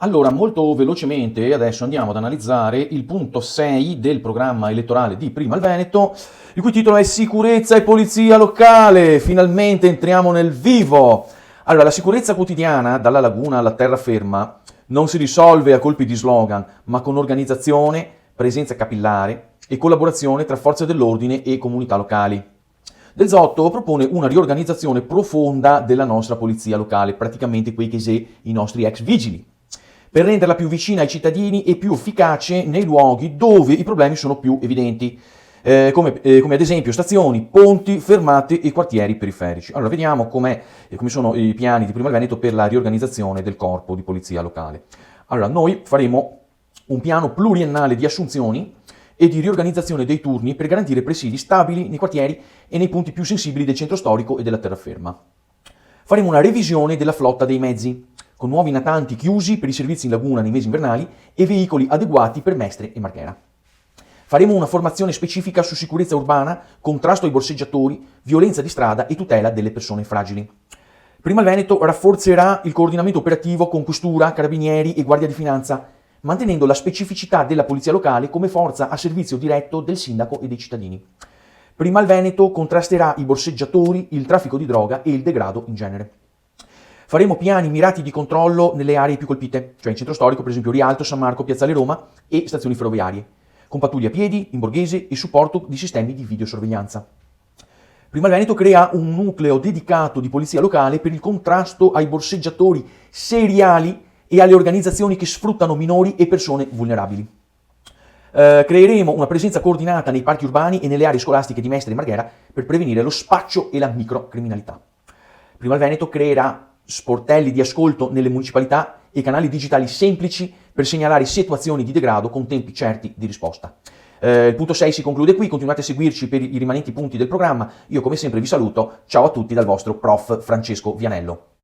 Allora, molto velocemente adesso andiamo ad analizzare il punto 6 del programma elettorale di Prima il Veneto, il cui titolo è Sicurezza e Polizia Locale. Finalmente entriamo nel vivo. Allora, la sicurezza quotidiana, dalla laguna alla terraferma, non si risolve a colpi di slogan, ma con organizzazione, presenza capillare e collaborazione tra forze dell'ordine e comunità locali. Del Zotto propone una riorganizzazione profonda della nostra polizia locale, praticamente quei che sei i nostri ex vigili, per renderla più vicina ai cittadini e più efficace nei luoghi dove i problemi sono più evidenti, come ad esempio stazioni, ponti, fermate e quartieri periferici. Allora, vediamo come sono i piani di Prima il Veneto per la riorganizzazione del corpo di polizia locale. Allora, noi faremo un piano pluriennale di assunzioni e di riorganizzazione dei turni per garantire presidi stabili nei quartieri e nei punti più sensibili del centro storico e della terraferma. Faremo una revisione della flotta dei mezzi, con nuovi natanti chiusi per i servizi in laguna nei mesi invernali e veicoli adeguati per Mestre e Marghera. Faremo una formazione specifica su sicurezza urbana, contrasto ai borseggiatori, violenza di strada e tutela delle persone fragili. Prima il Veneto rafforzerà il coordinamento operativo con Questura, Carabinieri e Guardia di Finanza, mantenendo la specificità della polizia locale come forza a servizio diretto del sindaco e dei cittadini. Prima il Veneto contrasterà i borseggiatori, il traffico di droga e il degrado in genere. Faremo piani mirati di controllo nelle aree più colpite, cioè in centro storico, per esempio Rialto, San Marco, Piazzale Roma e stazioni ferroviarie, con pattuglie a piedi, in borghese e supporto di sistemi di videosorveglianza. Prima il Veneto crea un nucleo dedicato di polizia locale per il contrasto ai borseggiatori seriali e alle organizzazioni che sfruttano minori e persone vulnerabili. Creeremo una presenza coordinata nei parchi urbani e nelle aree scolastiche di Mestre e Marghera per prevenire lo spaccio e la microcriminalità. Prima il Veneto creerà sportelli di ascolto nelle municipalità e canali digitali semplici per segnalare situazioni di degrado con tempi certi di risposta. Il punto 6 si conclude qui, continuate a seguirci per i rimanenti punti del programma. Io come sempre vi saluto, ciao a tutti dal vostro prof Francesco Vianello.